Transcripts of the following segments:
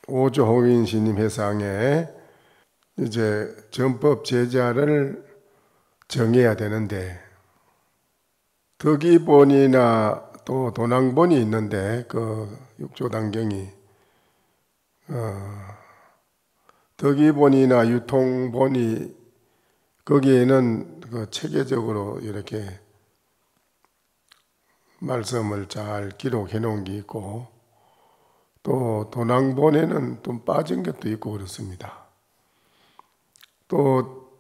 오조홍인 스님 회상에 이제 전법 제자를 정해야 되는데, 덕이본이나 또 도낭본이 있는데 그 육조단경이 덕이본이나 유통본이 거기에는 그 체계적으로 이렇게 말씀을 잘 기록해 놓은 게 있고, 또 도낭본에는 좀 빠진 것도 있고 그렇습니다. 또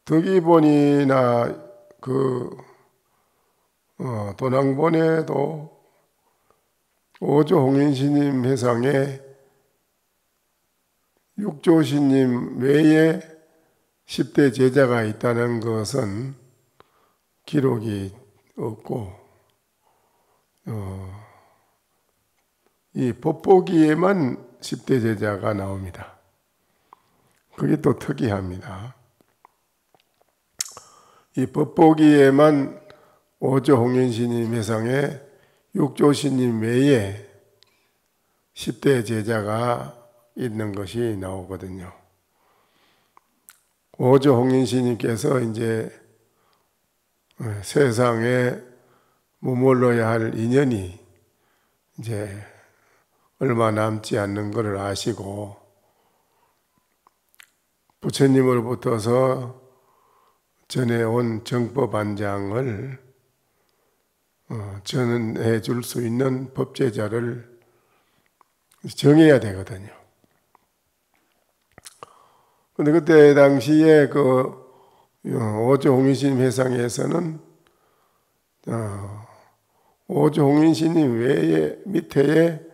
덕이본이나 그 도낭본에도 오조홍인스님 회상에 육조스님 외에 10대 제자가 있다는 것은 기록이 없고, 이 법보기에만 10대 제자가 나옵니다. 그게 또 특이합니다. 이 법보기에만 오조홍인스님 회상에 육조스님 외에 10대 제자가 있는 것이 나오거든요. 오조홍인스님께서 이제 세상에 머물러야 할 인연이 이제 얼마 남지 않는 것을 아시고, 부처님으로부터서 전해온 정법안장을 전해 줄 수 있는 법제자를 정해야 되거든요. 근데 그때 당시에 그 오조홍인스님 회상에서는 오조홍인스님 외에 밑에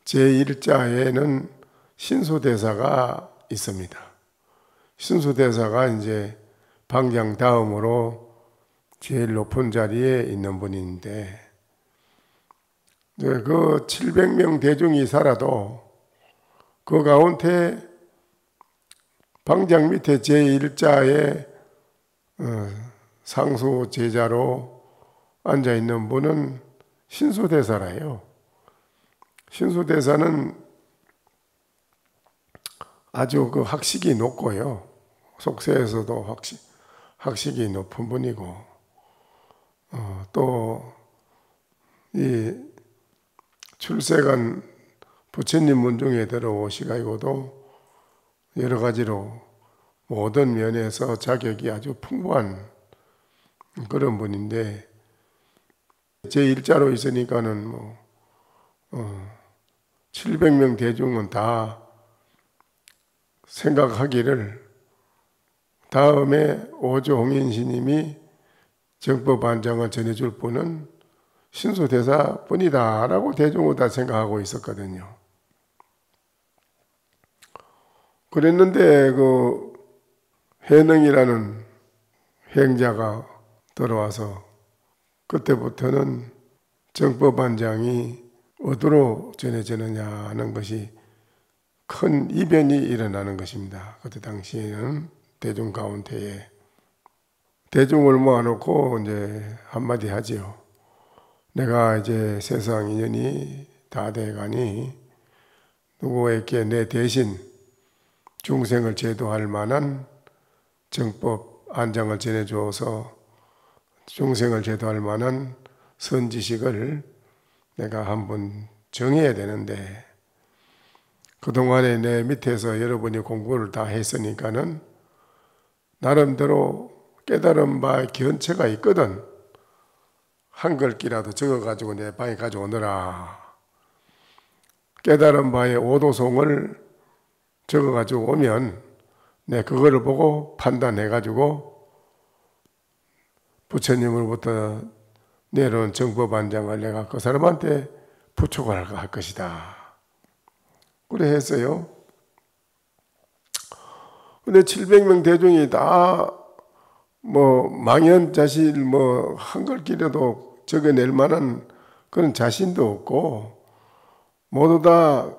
제1자에는 신수대사가 있습니다. 신수대사가 이제 방장 다음으로 제일 높은 자리에 있는 분인데, 그 700명 대중이 살아도 그 가운데 방장 밑에 제1자의 상수 제자로 앉아있는 분은 신수대사라요. 신수대사는 아주 그 학식이 높고요. 속세에서도 학식이 높은 분이고, 또 이 출세간 부처님 문중에 들어오시가지고도 여러 가지로 모든 면에서 자격이 아주 풍부한 그런 분인데, 제1자로 있으니까는 700명 대중은 다 생각하기를 다음에 오조홍인스님이 정법안장을 전해줄 분은 신수대사 뿐이다 라고 대중은 다 생각하고 있었거든요. 그랬는데 그 해능이라는 행자가 들어와서 그때부터는 정법안장이 어디로 전해지느냐 하는 것이 큰 이변이 일어나는 것입니다. 그때 당시에는 대중 가운데에 대중을 모아놓고 이제 한마디 하지요. 내가 이제 세상 인연이 다 돼가니 누구에게 내 대신 중생을 제도할 만한 정법 안장을 전해주어서 중생을 제도할 만한 선지식을 내가 한번 정해야 되는데, 그동안에 내 밑에서 여러분이 공부를 다 했으니까는 나름대로 깨달은 바의 견체가 있거든. 한 글귀라도 적어가지고 내 방에 가져오너라. 깨달은 바의 오도송을 적어가지고 오면 내 그거를 보고 판단해가지고 부처님으로부터 내려온 정법안장을 내가 그 사람한테 부촉을 할 것이다. 그래 했어요. 근데 700명 대중이 다 망연자실 한글귀라도 적어낼 만한 그런 자신도 없고, 모두 다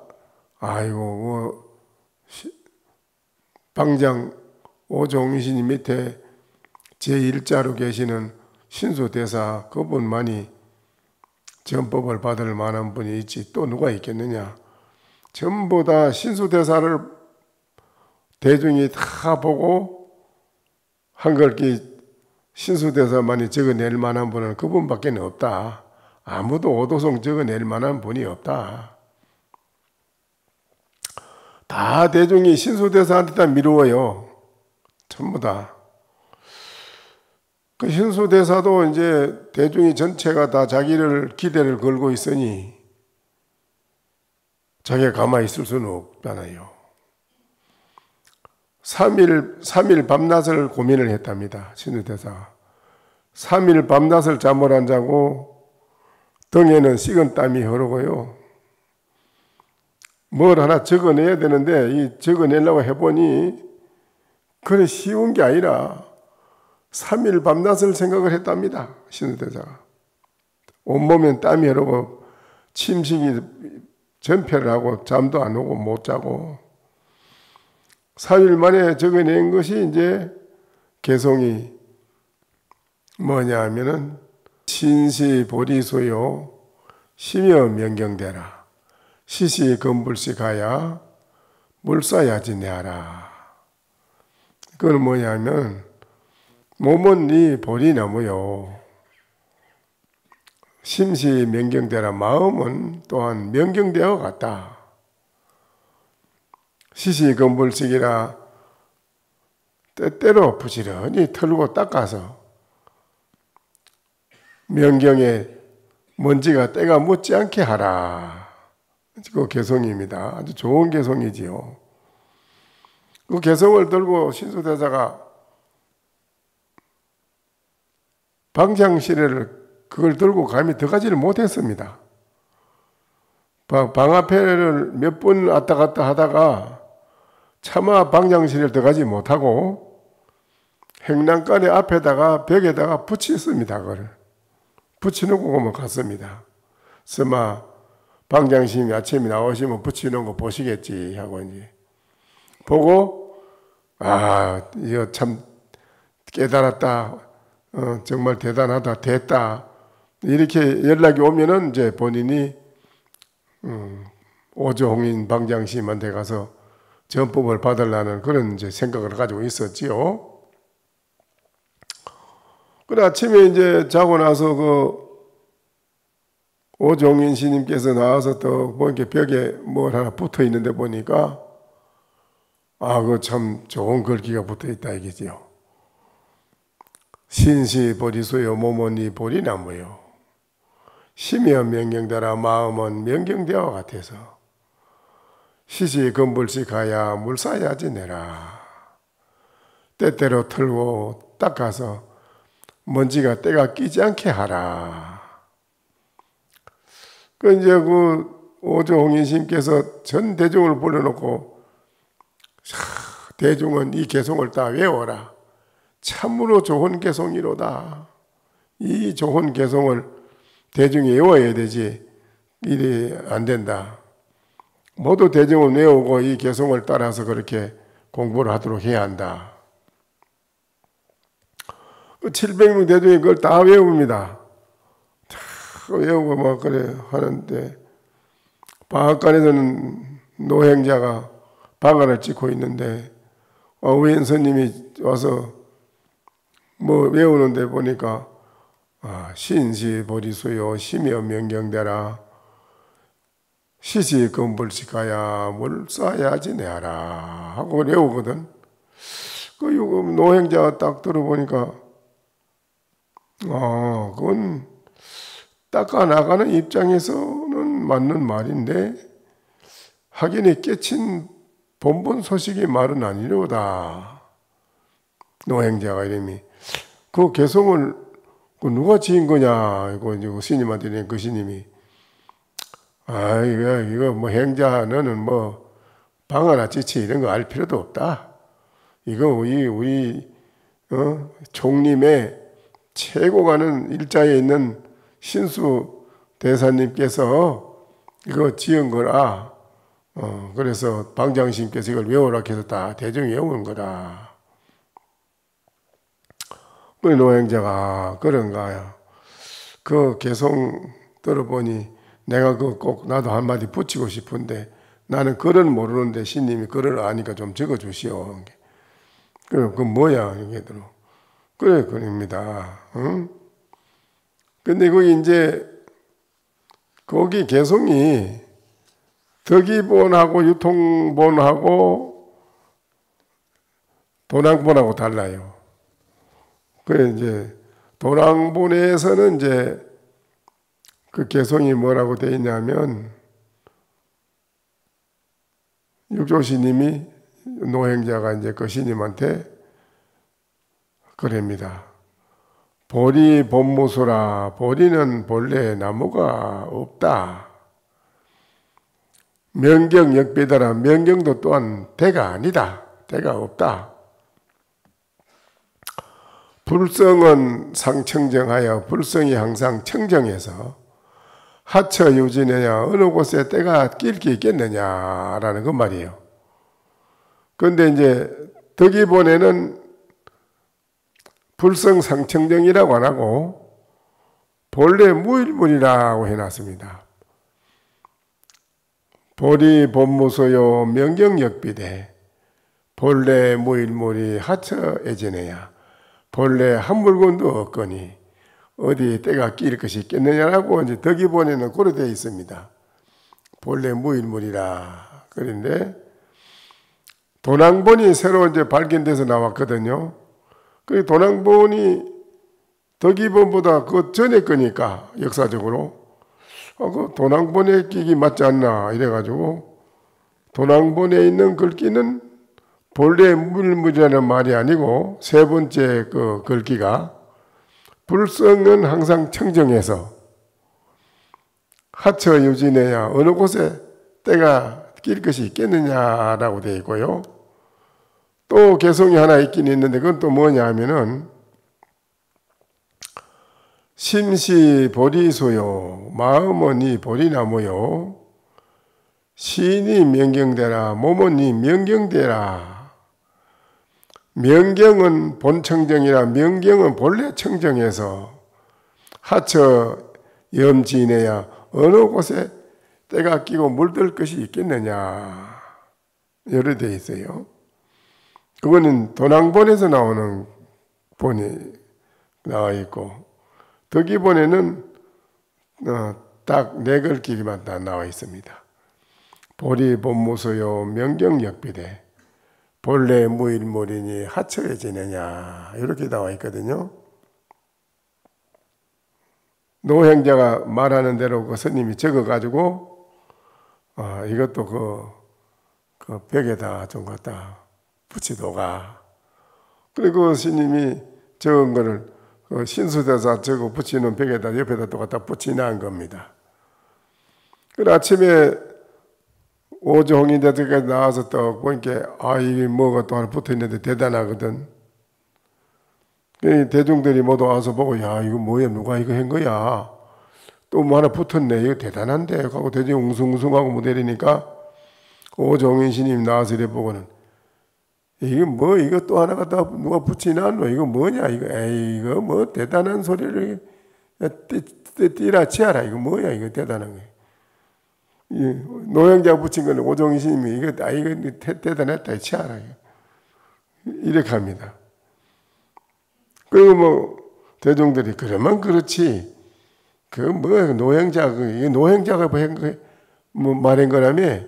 방장 오조홍인스님 밑에 제1자로 계시는 신수대사 그분만이 전법을 받을 만한 분이 있지 또 누가 있겠느냐. 전부 다 신수대사를 대중이 다 보고 한글기 신수대사만이 적어낼 만한 분은 그분밖에 없다. 아무도 오도송 적어낼 만한 분이 없다. 다 대중이 신수대사한테 다 미루어요. 전부 다. 그 신수대사도 이제 대중이 전체가 다 자기를 기대를 걸고 있으니 자기가 가만히 있을 수는 없잖아요. 3일 밤낮을 고민을 했답니다. 신수대사가. 3일 밤낮을 잠을 안 자고 등에는 식은 땀이 흐르고요. 뭘 하나 적어내야 되는데 이 적어내려고 해보니 그래 쉬운 게 아니라 3일 밤낮을 생각을 했답니다. 신수대사가. 온몸엔 땀이 흐르고 침식이 전폐를 하고 잠도 안 오고 못 자고 3일 만에 적어낸 것이 이제 개성이 뭐냐 하면은 신시보리소요 심여 명경대라 시시건불시가야 물사야지내하라. 그건 뭐냐면 몸은 이 보리나무요 심시명경대라. 마음은 또한 명경대와 같다. 시시건불식이라 때때로 부지런히 털고 닦아서 명경에 먼지가 때가 묻지 않게 하라. 그 개성입니다. 아주 좋은 개성이지요. 그 개성을 들고 신수대사가 방장시래를 그걸 들고 감히 들어가지를 못했습니다. 방 앞에를 몇 번 왔다 갔다 하다가 차마 방장실에 들어가지 못하고 행랑간의 앞에다가 벽에다가 붙였습니다. 그걸 붙여놓고 갔습니다. 설마 방장님이 아침에 나오시면 붙여놓은 거 보시겠지 하고 이제 보고 이거 참 깨달았다. 정말 대단하다. 됐다. 이렇게 연락이 오면은 이제 본인이 오조홍인 방장님한테 가서 전법을 받으려는 그런 이제 생각을 가지고 있었지요. 그래 아침에 이제 자고 나서 그 오종인 스님께서 나와서 또 보니까 벽에 뭘 하나 붙어 있는데 보니까 그거 참 좋은 글귀가 붙어 있다 이게지요. 신시보리소요 몸은 보리나무요 심여 명경대라. 마음은 명경대와 같아서 시시건불식하야 물사야지내라. 때때로 털고 닦아서 먼지가 때가 끼지 않게 하라. 그 이제 그 오조홍인님께서 전 대중을 불러놓고 대중은 이 개성을 다 외워라. 참으로 좋은 개성이로다. 이 좋은 개성을 대중이 외워야 되지 일이 안 된다. 모두 대중을 외우고 이 개성을 따라서 그렇게 공부를 하도록 해야 한다. 700명 대중이 그걸 다 외웁니다. 다 외우고 막 그래 하는데 방앗간에서는 노행자가 방안을 찍고 있는데 의인 스님이 와서 뭐 외우는데 보니까 신시보리소요 심여 명경대라. 시시건불식하야 물사야지내하라 하고 외우거든. 그 노행자가 딱 들어보니까 그건 닦아 나가는 입장에서는 맞는 말인데 확인이 깨친 본본 소식이 말은 아니로다. 노행자가 이름이 그 개성을 누가 지은 거냐 이거 스님한테 그 스님이 이거 뭐 행자 너는 뭐 방아나 찌치 이런 거 알 필요도 없다. 이거 우리 종림의 최고 가는 일자에 있는 신수 대사님께서 이거 지은 거라. 그래서 방장님께서 이걸 외우라 해서 다 대중이 외우는 거다. 그 노행자가 그런가요? 그 개성 들어보니 내가 그 꼭 나도 한마디 붙이고 싶은데 나는 글은 모르는데 신님이 글을 아니까 좀 적어주시오. 그래, 그 뭐야? 이게 들어. 그래, 글입니다. 응? 근데 거기 이제, 거기 개성이 덕이본하고 유통본하고 도랑본하고 달라요. 그래, 이제, 도랑본에서는 이제 그 개성이 뭐라고 되어 있냐면, 육조스님이 노행자가 이제 그 스님한테 그럽니다. 보리 본무소라. 보리는 본래 나무가 없다. 명경 역비더라. 명경도 또한 대가 아니다. 대가 없다. 불성은 상청정하여 불성이 항상 청정해서 하처 유진해야 어느 곳에 때가 낄 게 있겠느냐라는 그 말이에요. 그런데 이제 덕이본에는 불성상청정이라고 안 하고 본래 무일물이라고 해놨습니다. 보리 본무소요 명경역비대 본래 무일물이 하처애지내야 본래 한 물건도 없거니 어디 때가 낄 것이 있겠느냐라고 이제 덕이본에는 그렇게 되어 있습니다. 본래 무일물이라. 그런데 도랑본이 새로 이제 발견돼서 나왔거든요. 그 도랑본이 덕이본보다 그 전에 거니까 역사적으로 그 도랑본에 끼기 맞지 않나 이래가지고 도랑본에 있는 글귀는 본래 무일물이라는 말이 아니고 세 번째 그 글귀가 불성은 항상 청정해서 하처 유진해야 어느 곳에 때가 낄 것이 있겠느냐라고 되어 있고요. 또 개성이 하나 있긴 있는데 그건 또 뭐냐 하면은 심시 보리소요 마음은 이 보리나무요 시인이 명경대라 몸은 이 명경대라. 명경은 본청정이라 명경은 본래 청정해서 하처 염지내야 어느 곳에 때가 끼고 물들 것이 있겠느냐 여러 돼 있어요. 그거는 도랑본에서 나오는 본이 나와 있고 덕이본에는 딱 네 글귀만 다 나와 있습니다. 보리 본무소요 명경역비대 본래 무일물이니 하처에 지내냐 이렇게 나와 있거든요. 노행자가 말하는 대로 그 스님이 적어가지고 이것도 그 벽에다 좀 갖다 붙이도가. 그리고 스님이 적은 거를 신수대사 적어 붙이는 벽에다 옆에다 또 갖다 붙이는 겁니다. 그 아침에 오종이 대까지 나와서 또 보니까 이게 뭐가 또 하나 붙어있는데 대단하거든. 대중들이 모두 와서 보고 야 이거 뭐야 누가 이거 한 거야 또 뭐 하나 붙었네 이거 대단한데 하고 대중이 웅숭웅숭하고 못 내리니까 오종인 스님 나와서 이래 보고는 이게 뭐 이거 또 하나 갖다 누가 붙이나 이거 뭐냐 이거 뭐 대단한 소리를 띠라 치아라 이거 뭐야 이거 대단한 거. 노행자 붙인 거는 오종인 스님이 이거 대단했다 치아라 이렇게 합니다. 그리고 뭐 대중들이 그러면 그렇지 그 뭐야 노행자가 뭐 말한 거라며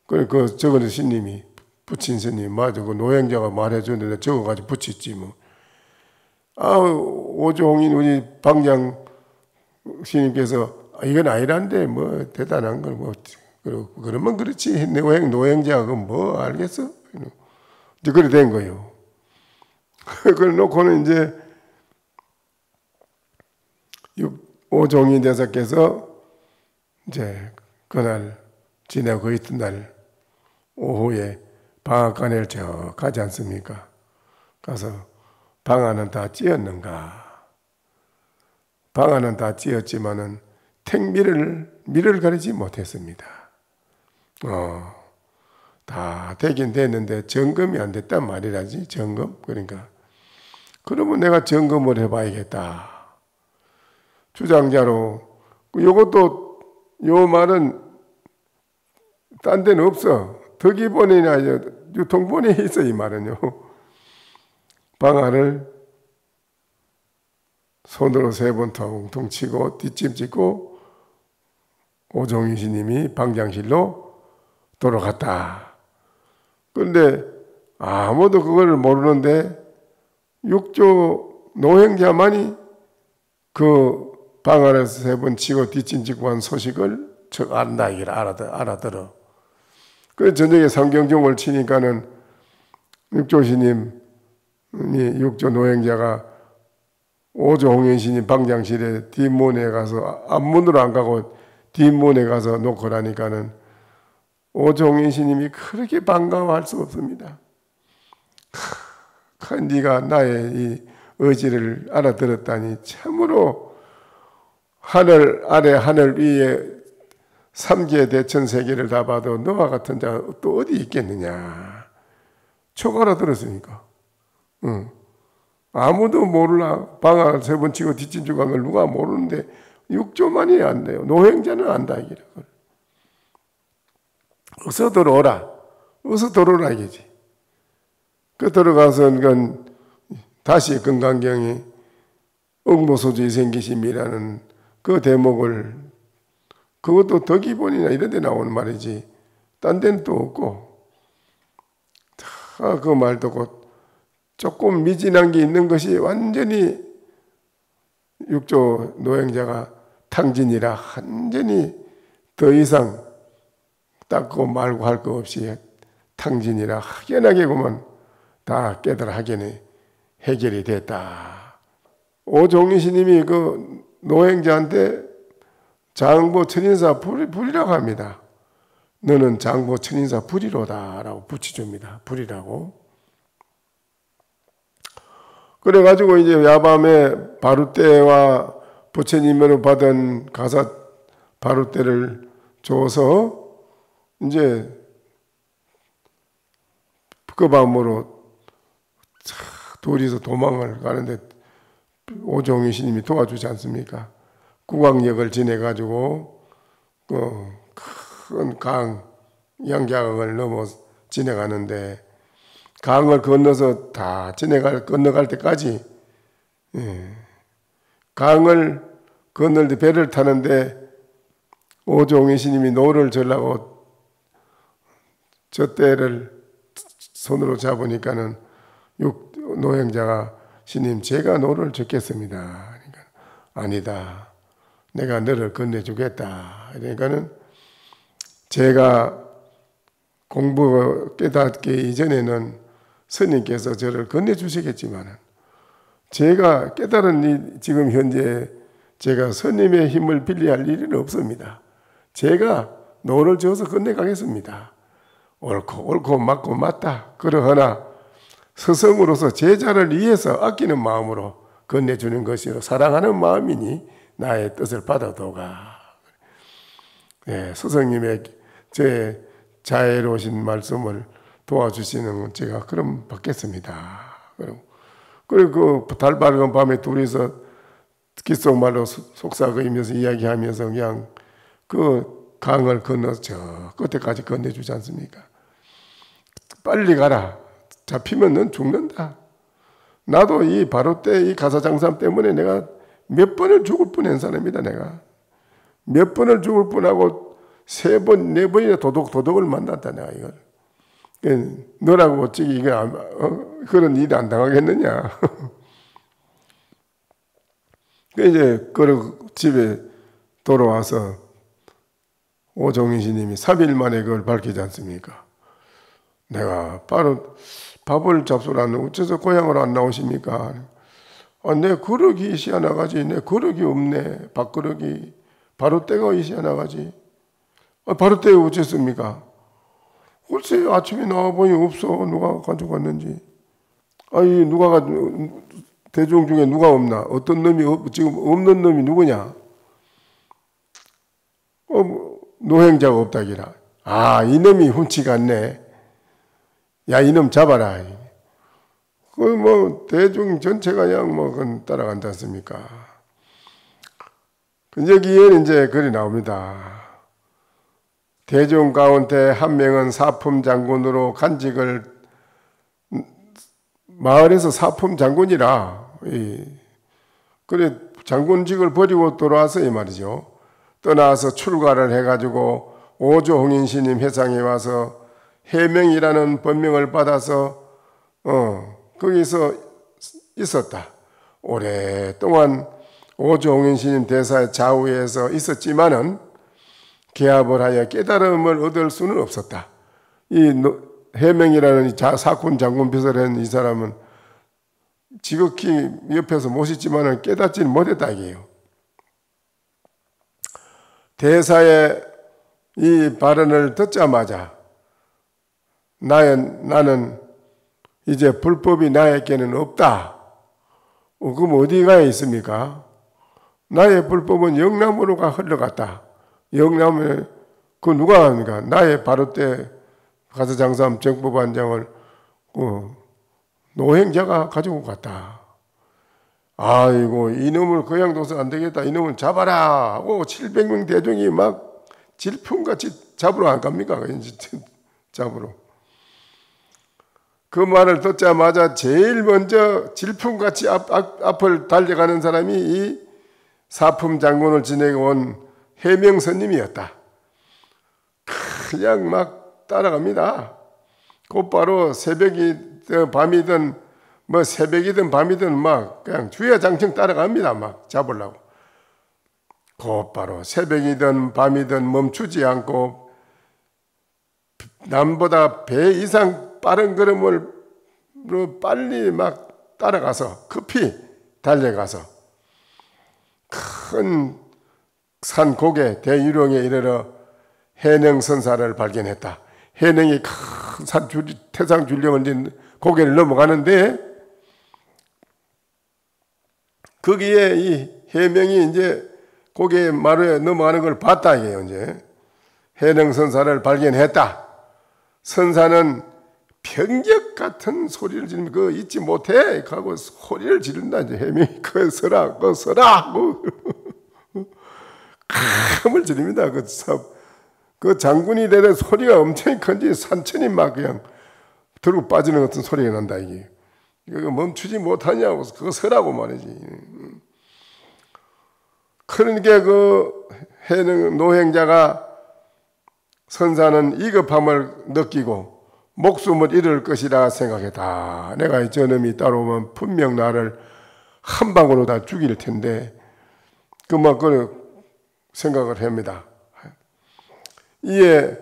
그 적은 스님이 붙인 스님 맞아 그 노행자가 말해줬는데 적어가지고 붙였지 뭐. 오종인 우리 방장 스님께서 이건 아니란데 뭐 대단한 걸 뭐 그러면 그렇지 노행자가 그건 뭐 알겠어 이제 그래 된 거예요. 그걸 놓고는 이제 오종인 대사께서 이제 그날 지내고 이튿날 오후에 방앗간을 저 가지 않습니까? 가서 방안은 다 찧었는가? 방안은 다 찧었지만은 미를 가리지 못했습니다. 다 되긴 됐는데 점검이 안 됐단 말이라지 점검 그러니까 그러면 내가 점검을 해봐야겠다. 주장자로 요것도 요 말은 딴 데는 없어. 덕이본이나 유통본에 있어, 이 말은요. 방아를 손으로 3번 텅텅 치고 뒷짐 짓고 오종인 스님이 방장실로 돌아갔다. 그런데 아무도 그걸 모르는데 육조 노행자만이 그 방아를 3번 치고 뒷짐 짓고 한 소식을 안다, 이걸 알아들어. 그 저녁에 상경종을 치니까는 육조 스님이, 육조 노행자가 오조 홍인스님 방장실에 뒷문에 가서, 앞문으로 안 가고 뒷문에 가서 놓고라니까는 오조 홍인스님이 그렇게 반가워할 수 없습니다. 네가 나의 이 의지를 알아들었다니 참으로 하늘 아래 하늘 위에 3계 대천 세계를 다 봐도 너와 같은 자가 또 어디 있겠느냐. 촉 알아들었으니까. 아무도 몰라. 방아 3번 치고 뒷짐 주고 한 걸 누가 모르는데 육조만이 안 돼요. 노행자는 안다, 이게. 어서 들어오라. 어서 들어오라, 이게지. 그 들어가서 다시 금강경이 억모소주의 생기심이라는 그 대목을, 그것도 덕이본이나 이런 데 나오는 말이지 딴 데는 또 없고, 다 그 말 듣고 조금 미진한 게 있는 것이 완전히 육조 노행자가 탕진이라 완전히 더 이상 닦고 말고 할 거 없이 탕진이라 확연하게 보면 다 깨달아 하견이 해결이 됐다. 오종인 스님이 그 노행자한테 장보 천인사 불이라고 합니다. 너는 장보 천인사 불이로다 라고 붙여줍니다. 불이라고. 그래가지고 이제 야밤에 바루떼와 부처님으로 받은 가사 바루떼를 줘서 이제 그 밤으로 둘이서 도망을 가는데 오종인 스님이 도와주지 않습니까? 국왕역을 지내가지고 그 큰 강, 양자강을 넘어 지나가는데 강을 건너서 다 건너갈 때까지, 강을 건널 때 배를 타는데 오종인 스님이 노를 절라고 젖대를 손으로 잡으니까는 노행자가 스님 제가 노를 젓겠습니다. 그러니까 아니다. 내가 너를 건네주겠다. 그러니까는 제가 공부 깨닫기 이전에는 스님께서 저를 건네주시겠지만 제가 깨달은 지금 현재 제가 스님의 힘을 빌려할 일은 없습니다. 제가 노를 저어서 건네가겠습니다. 옳고 맞고 맞다. 그러나 스승으로서 제자를 위해서 아끼는 마음으로 건네주는 것이요 사랑하는 마음이니 나의 뜻을 받아도가. 네, 스승님의 제 자애로우신 말씀을 도와주시는 제가 그럼 받겠습니다. 그리고 그 달밝은 밤에 둘이서 귓속말로 속삭이면서 이야기하면서 그냥 그 강을 건너서 저 끝에까지 건네주지 않습니까? 빨리 가라. 잡히면 넌 죽는다. 나도 이 바루떼 이 가사장삼 때문에 내가 몇 번을 죽을 뻔한 사람이다. 내가 몇 번을 죽을 뻔하고 3번, 4번이나 도덕을 만났다. 내가 이걸. 너라고 어찌 그런 일이 안 당하겠느냐. 이제 집에 돌아와서 오종인 스님이 3일 만에 그걸 밝히지 않습니까? 내가 바로 밥을 잡수러 왔는데 어째서 고향으로 안 나오십니까? 내 거럭이 이시야 나가지. 내 거럭이 없네. 밥거럭이. 바루떼가 이시야 나가지. 바루떼 어쨌습니까? 글쎄 아침에 나와보니 없어. 누가 가져갔는지. 아니 누가 대중 중에 누가 없나? 어떤 놈이 지금 없는 놈이 누구냐? 노행자가 없다기라. 이 놈이 훔치갔네. 야 이놈 잡아라. 대중 전체가 그냥 따라간지 않습니까? 여기에는 이제 글이 나옵니다. 대중 가운데 한 명은 사품 장군으로 간직을, 마을에서 사품 장군이라, 그래 장군직을 버리고 돌아와서 이 말이죠. 떠나서 출가를 해가지고 오조홍인스님 회상에 와서 해명이라는 법명을 받아서 거기서 있었다. 오랫동안 오조홍인스님 대사의 좌우에서 있었지만은 개합을 하여 깨달음을 얻을 수는 없었다. 이 해명이라는 사군 장군 빚을 한 이 사람은 지극히 옆에서 모셨지만은 깨닫지는 못했다 이게요. 대사의 이 발언을 듣자마자 나는 이제 불법이 나에게는 없다. 그럼 어디가 있습니까? 나의 불법은 영남으로가 흘러갔다. 영남에 그 누가 합니까? 나의 바로 때 가서장삼 정법반장을 노행자가 가지고 갔다. 아이고 이놈을 그냥 둬서 안 되겠다. 이놈을 잡아라 하고 700명 대중이 막 질풍같이 잡으러 안 갑니까? 잡으러. 그 말을 듣자마자 제일 먼저 질풍같이 앞을 달려가는 사람이 이 사품 장군을 지내고 온 해명스님이었다. 그냥 막 따라갑니다. 곧바로 새벽이든 밤이든 뭐 새벽이든 밤이든 막 그냥 주야장창 따라갑니다. 막 잡으려고. 곧바로 새벽이든 밤이든 멈추지 않고 남보다 배 이상 빠른 걸음을 빨리 막 따라가서 급히 달려가서 큰 산 고개 대유령에 이르러 해능선사를 발견했다. 해능이 큰 산 태상 줄령을 진 고개를 넘어가는데 거기에 이 해명이 이제 고개 마루에 넘어가는 걸 봤다 이게요. 이제 해능선사를 발견했다. 선사는 병적 같은 소리를 지르면 그거 잊지 못해 하고 소리를 지른다. 이제 해명이 그 서라 하고 캄을 지릅니다. 그 장군이 되는 소리가 엄청 큰지 산천이 막 그냥 들고 빠지는 같은 소리가 난다 이게. 이거 멈추지 못하냐고 그거 서라고 말이지. 그러니까 그 해능 노행자가 선사는 이급함을 느끼고 목숨을 잃을 것이라 생각했다. 내가 이 저놈이 따라오면 분명 나를 한 방으로 다 죽일 텐데 그만큼 생각을 합니다. 이에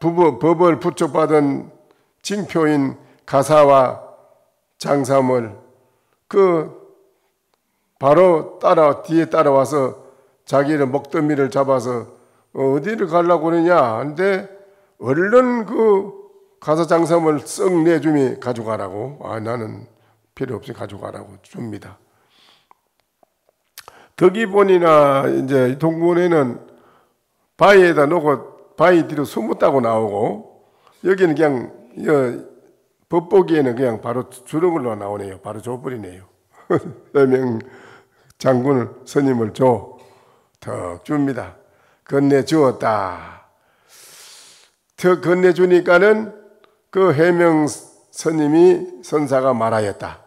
법을 부축받은 징표인 가사와 장삼을 바로 뒤에 따라와서 자기를 목더미를 잡아서 어디를 가려고 그러냐 근데 얼른 그 가사 장삼을 썩 내줌이 가져가라고. 나는 필요 없이 가져가라고 줍니다. 덕이본이나 이제 동문에는 바위에다 놓고 바위 뒤로 숨었다고 나오고 여기는 그냥 법보기에는 그냥 바로 주렁으로 나오네요. 바로 줘버리네요. 해명 장군을 스님을 턱 줍니다. 건네주었다. 턱 건네주니까는 그 해명 스님이 선사가 말하였다.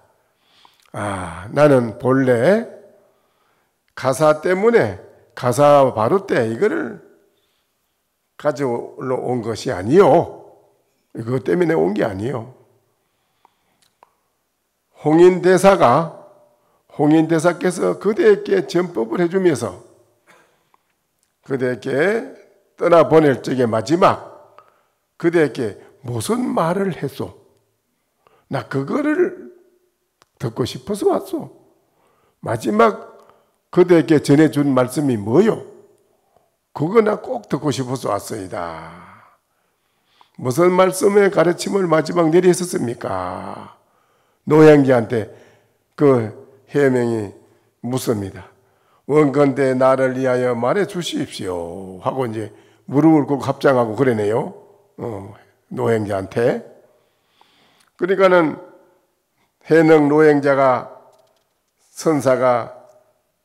나는 본래 가사 때문에 가사 바로 때 이거를 가져온 것이 아니요. 그것 때문에 온 게 아니요. 홍인대사께서 그대에게 전법을 해주면서 그대에게 떠나보낼 적의 마지막 그대에게 무슨 말을 했소? 나 그거를 듣고 싶어서 왔소. 마지막 그대에게 전해준 말씀이 뭐요? 그거 나 꼭 듣고 싶어서 왔소이다. 무슨 말씀의 가르침을 마지막 내리셨습니까? 노행자한테 그 해명이 묻습니다. 원건대 나를 위하여 말해 주십시오 하고 이제 무릎을 꿇고 합장하고 그러네요. 노행자한테. 그러니까는 해능 노행자가 선사가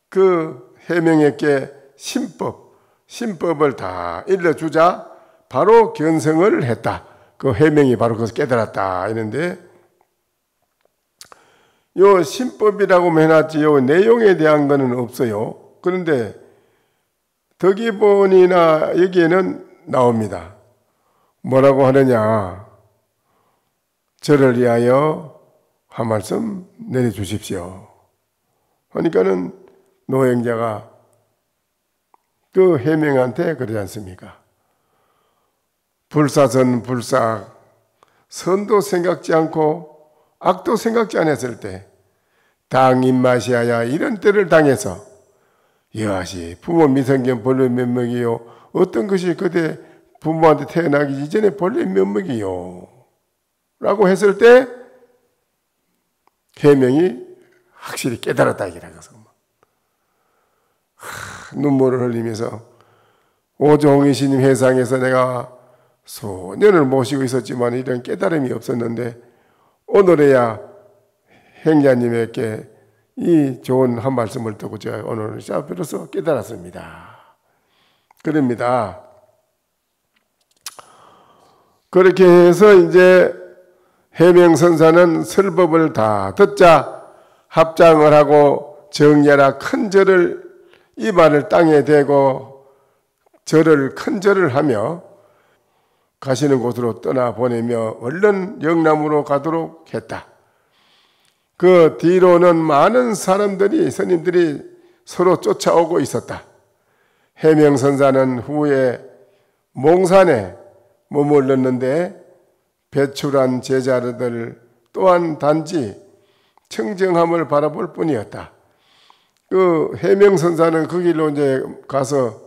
그 해명에게 신법 신법을 다 일러주자 바로 견성을 했다. 그 해명이 바로 그것을 깨달았다 이런데, 요 신법이라고 해놨지 요 내용에 대한 거는 없어요. 그런데 덕이본이나 여기에는 나옵니다. 뭐라고 하느냐? 저를 위하여 한 말씀 내려주십시오. 그러니까는 노행자가 그 해명한테 그러지 않습니까? 불사선 불사, 선도 생각지 않고 악도 생각지 않았을 때 당 입맛이야 이런 때를 당해서 여하시 부모 미성견 본래 면목이요 어떤 것이 그대 부모한테 태어나기 이전에 본래 면목이요 라고 했을 때 해명이 확실히 깨달았다 이라고서 눈물을 흘리면서 오종희 스님 회상에서 내가 소년을 모시고 있었지만 이런 깨달음이 없었는데 오늘에야 행자님에게 이 좋은 한 말씀을 듣고 제가 오늘 비로소 깨달았습니다. 그럽니다. 그렇게 해서 이제 해명선사는 설법을 다 듣자 합장을 하고 정예라 큰 절을 이 발을 땅에 대고 큰 절을 하며 가시는 곳으로 떠나보내며 얼른 영남으로 가도록 했다. 그 뒤로는 많은 사람들이 스님들이 서로 쫓아오고 있었다. 해명선사는 후에 몽산에 머물렀는데 배출한 제자들 또한 단지 청정함을 바라볼 뿐이었다. 그 해명선사는 그 길로 이제 가서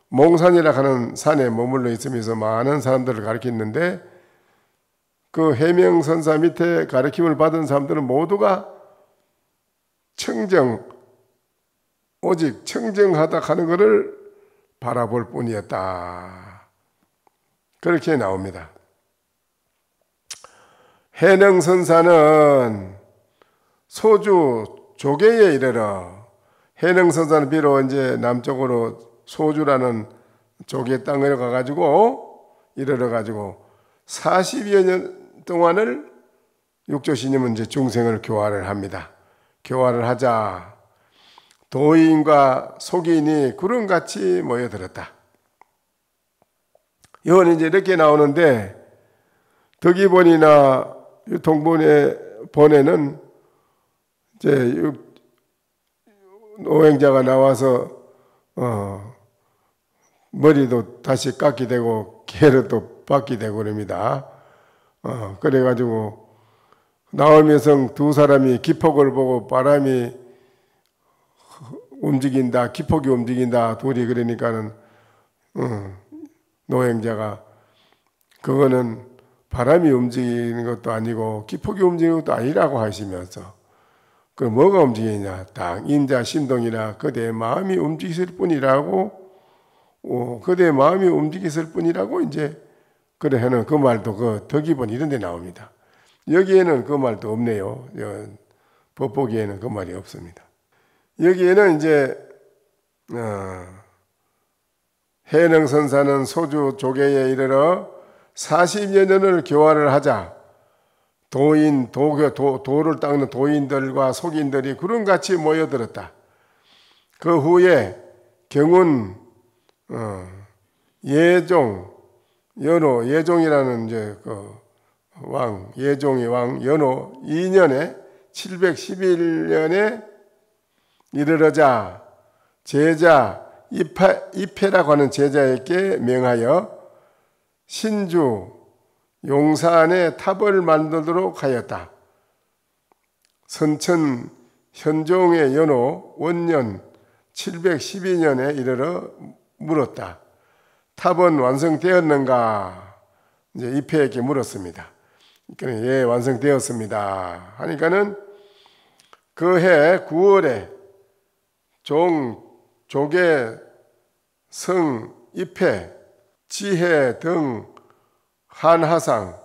몽산이라 하는 산에 머물러 있으면서 많은 사람들을 가르쳤는데 그 해명선사 밑에 가르침을 받은 사람들은 모두가 오직 청정하다 하는 것을 바라볼 뿐이었다. 그렇게 나옵니다. 해능선사는 소주 조계에 이르러 해능선사는 비록 이제 남쪽으로 소주라는 조계 땅에 이르러 가지고 40여 년 동안을 육조스님은 이제 중생을 교화를 합니다. 교화를 하자 도인과 속인이 구름같이 모여들었다. 이건 이제 이렇게 나오는데 덕이본이나 동본에는 이제 노행자가 나와서 머리도 다시 깎게 되고 개를 받게 되고 그럽니다. 그래가지고 나오면서 두 사람이 기폭을 보고 바람이 움직인다, 기폭이 움직인다, 둘이 그러니까는 노행자가 그거는 바람이 움직이는 것도 아니고 기폭이 움직이는 것도 아니라고 하시면서 그럼 뭐가 움직이냐? 딱 인자 신동이나 그대의 마음이 움직였을 뿐이라고 그대의 마음이 움직였을 뿐이라고 이제 그래 하는 그 말도 그 덕이본 이런 데 나옵니다. 여기에는 그 말도 없네요. 법보기에는 그 말이 없습니다. 여기에는 이제 해능선사는 소주 조계에 이르러 40여 년을 교화를 하자 도를 닦는 도인들과 속인들이 구름같이 모여들었다. 그 후에 경운 예종이라는 이제 그 예종의 왕 연호 2년에 711년에 이르러자 제자 이패라고 하는 제자에게 명하여 신주 용산에 탑을 만들도록 하였다. 선천 현종의 연호 원년 712년에 이르러 물었다. 탑은 완성되었는가? 이제 이패에게 물었습니다. 그러니까 예, 완성되었습니다. 하니까는 그 해 9월에 조계, 성, 이패, 지혜 등 한하상,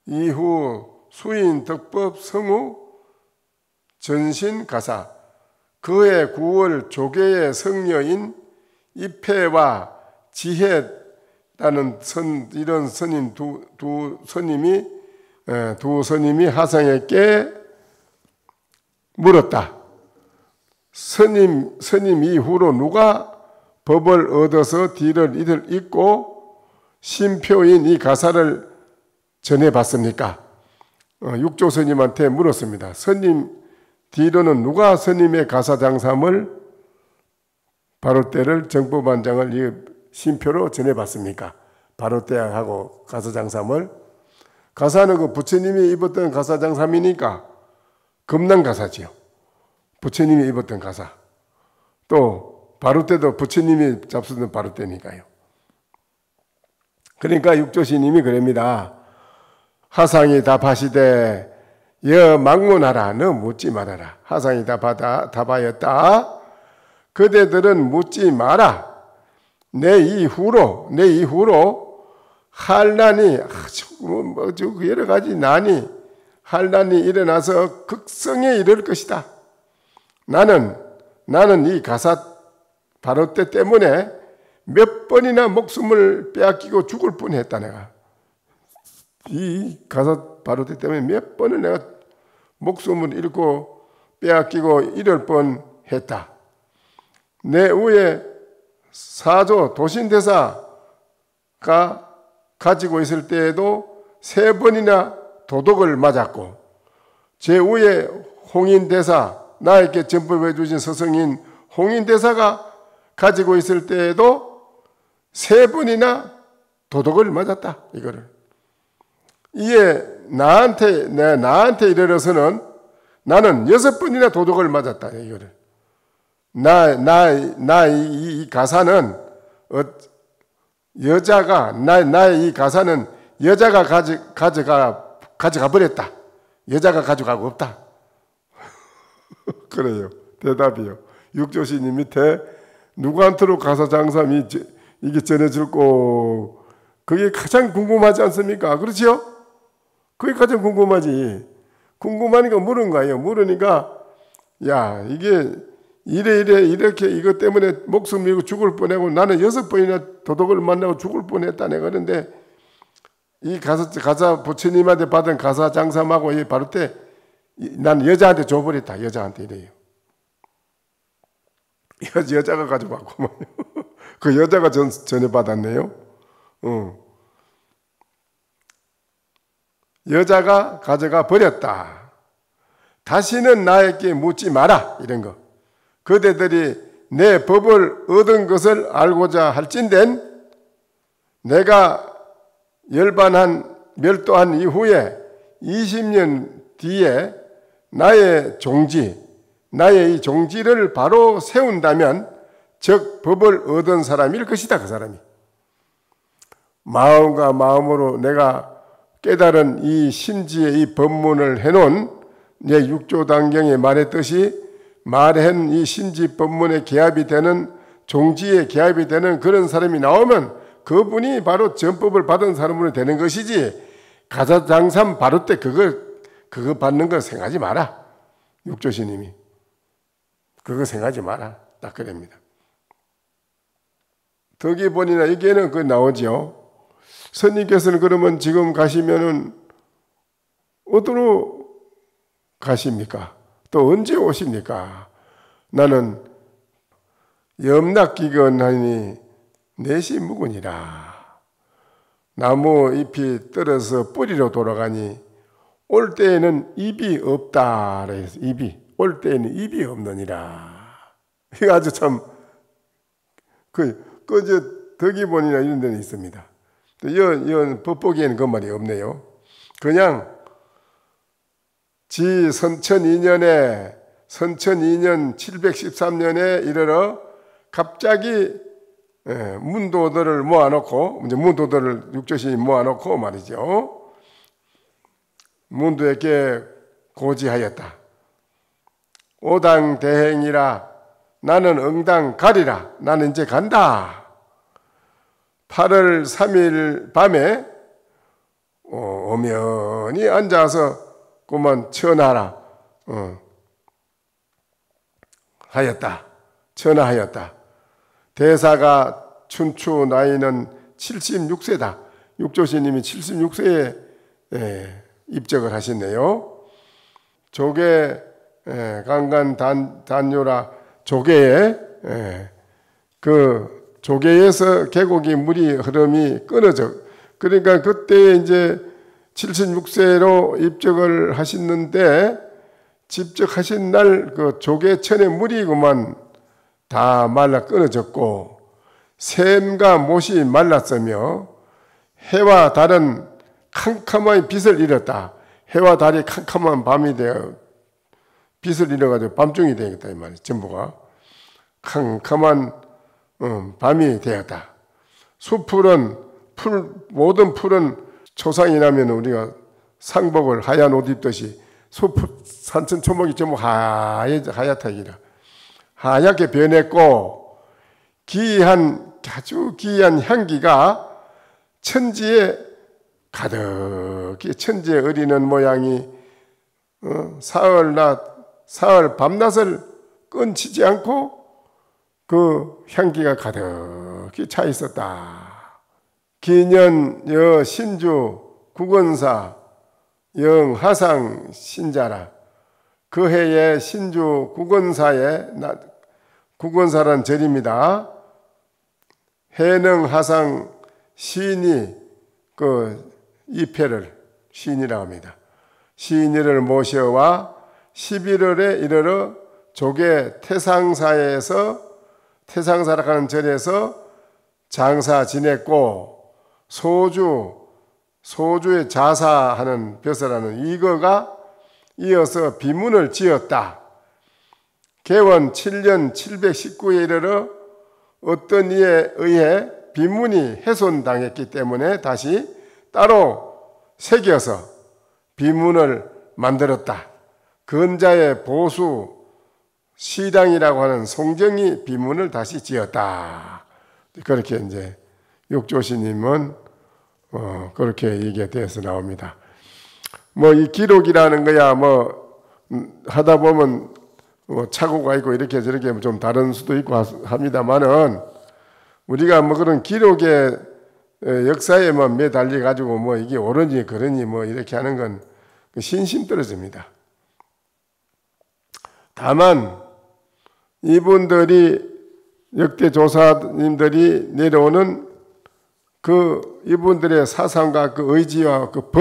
이후 수인, 덕법, 성우, 전신, 가사, 그해 9월 조계의 성녀인 이패와 지혜라는 이런 스님 두 스님이 하상에게 물었다. 스님 이후로 누가 법을 얻어서 뒤를 잇고 심표인 이 가사를 전해봤습니까? 육조 스님한테 물었습니다. 스님 뒤로는 누가 스님의 가사장삼을 바로떼를 정법반장을 이 심표로 전해봤습니까? 바로떼하고 가사장삼을. 가사는 그 부처님이 입었던 가사장삼이니까 금난가사지요. 부처님이 입었던 가사. 또 바로떼도 부처님이 잡수던 바로떼니까요. 그러니까 육조스님이 그럽니다. 하상이 답하시되 여 막문하라. 너 묻지 말아라. 하상이 답하였다. 그대들은 묻지 마라. 내 이후로 한란이 여러 가지 한란이 일어나서 극성에 이를 것이다. 나는 이 가사 바로떼 때문에 몇 번이나 목숨을 빼앗기고 죽을 뻔했다. 내가 이 가사 바로떼 때문에 몇 번을 내가 목숨을 잃고 빼앗기고 이럴 뻔했다. 내 위에 사조 도신대사가 가지고 있을 때에도 3번이나 도덕을 맞았고, 제 위에 홍인대사, 나에게 전법해 주신 스승인 홍인대사가 가지고 있을 때에도 3번이나 도덕을 맞았다. 이거를. 이에 나한테 이르러서는 나는 6번이나 도덕을 맞았다. 이거를. 이 가사는 나의 이 가사는 여자가 가져가 버렸다. 여자가 가져가고 없다. 그래요. 대답이요. 육조스님 밑에 누구한테로 가사장삼이 이게 전해질고, 그게 가장 궁금하지 않습니까? 그렇지요? 그게 가장 궁금하지. 궁금하니까 물은 거예요. 물으니까 야, 이게 이렇게 이것 때문에 목숨 잃고 죽을 뻔하고 나는 6번이나 도덕을 만나고 죽을 뻔했다. 내가 그런데 이 가사 부처님한테 받은 가사 장삼하고 이 바로떼 난 여자한테 줘버렸다. 여자한테 이래요. 여자가 가져가고 그 여자가 전해받았네요. 여자가 가져가 버렸다. 다시는 나에게 묻지 마라. 이런 거. 그대들이 내 법을 얻은 것을 알고자 할진된 내가 멸도한 이후에 20년 뒤에 나의 이 종지를 바로 세운다면 즉 법을 얻은 사람일 것이다. 그 사람이. 마음과 마음으로 내가 깨달은 이 심지의 이 법문을 해놓은 내 육조단경에 말했듯이 말한 이 심지 법문에 개합이 되는 종지에 개합이 되는 그런 사람이 나오면 그분이 바로 전법을 받은 사람으로 되는 것이지, 가사장삼 바로떼 그거 받는 거 생각하지 마라. 육조스님이 그거 생각하지 마라. 딱 그럽니다. 덕이 보니나 여기에는 그 나오죠. 스님께서는 그러면 지금 가시면은 어디로 가십니까? 또 언제 오십니까? 나는 염락기근하니 내시 묵으니라. 나무 잎이 떨어서 뿌리로 돌아가니 올 때에는 입이 없다. 그래서 올 때에는 입이 없느니라. 이거 아주 참 덕이본이나 이런 데는 있습니다. 이런 법보기에는 그 말이 없네요. 그냥 선천 2년 713년에 이르러 갑자기 문도들을 모아놓고, 이제 문도들을 육조신이 모아놓고 말이죠. 문도에게 고지하였다. 오당 대행이라. 나는 응당 가리라. 나는 이제 간다. 8월 3일 밤에 엄연히 앉아서 그만 천하라 하였다. 천하하였다. 대사가 춘추 나이는 76세다. 육조신님이 76세에 입적을 하셨네요. 조계 강간 단요라 조계에 그 조계에서 계곡이 물이 흐름이 끊어져. 그러니까 그때 이제 76세로 입적을 하셨는데 집적하신 날 그 조계천의 물이 그만 다 말라 끊어졌고 샘과 못이 말랐으며 해와 달은 캄캄한 빛을 잃었다. 해와 달이 캄캄한 밤이 되어 빛을 잃어가지고 밤중이 되겠다 이 말이에요. 전부가 캄캄한 밤이 되었다. 숲풀은 모든 풀은 초상이 나면 우리가 상복을 하얀 옷 입듯이 숲풀 산천 초목이 전부 하얗다기라 하얗게 변했고 아주 기이한 향기가 천지에 가득히 천지에 어리는 모양이 사흘 밤낮을 끊치지 않고 그 향기가 가득히 차 있었다. 기년 여 신주 국원사 영하상 신자라. 그 해에 신주 국원사란 절입니다. 해능하상 시인이 그 입회를 시인이라고 합니다. 시인이를 모셔와 11월에 이르러 조계 태상사라고 하는 절에서 장사 지냈고 소주에 자사하는 벼슬하는 이거가 이어서 비문을 지었다. 개원 7년 719에 이르러 어떤 이에 의해 비문이 훼손당했기 때문에 다시 따로 새겨서 비문을 만들었다. 근자의 보수 시당이라고 하는 송정이 비문을 다시 지었다. 그렇게 이제 육조신님은 그렇게 얘기되어서 나옵니다. 뭐 이 기록이라는 거야 뭐 하다 보면 착오가 있고 이렇게 저렇게 좀 다른 수도 있고 합니다만은 우리가 뭐 그런 기록의 역사에만 매달려 가지고 뭐 이게 옳으니 그러니 뭐 이렇게 하는 건 신심 떨어집니다. 다만 이분들이 역대 조사님들이 내려오는 그 이분들의 사상과 그 의지와 그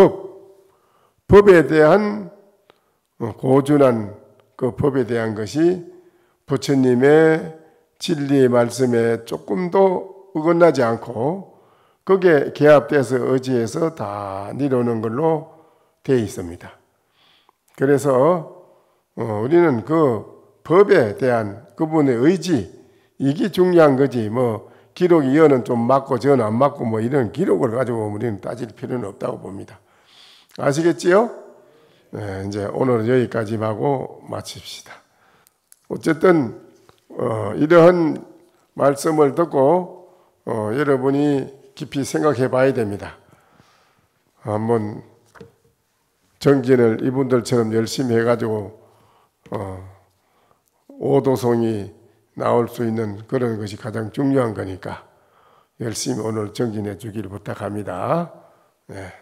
법에 대한 고준한 그 법에 대한 것이 부처님의 진리 말씀에 조금도 어긋나지 않고 거기에 개합돼서 의지해서 다 내려오는 걸로 되어 있습니다. 그래서 우리는 그 법에 대한 그분의 의지 이게 중요한 거지 뭐 기록 이어는 좀 맞고 저는 안 맞고 뭐 이런 기록을 가지고 우리는 따질 필요는 없다고 봅니다. 아시겠지요? 네, 이제 오늘은 여기까지 하고 마칩시다. 어쨌든 이러한 말씀을 듣고 여러분이 깊이 생각해 봐야 됩니다. 한번 정진을 이분들처럼 열심히 해가지고 오도송이 나올 수 있는 그런 것이 가장 중요한 거니까 열심히 오늘 정진해 주기를 부탁합니다. 네.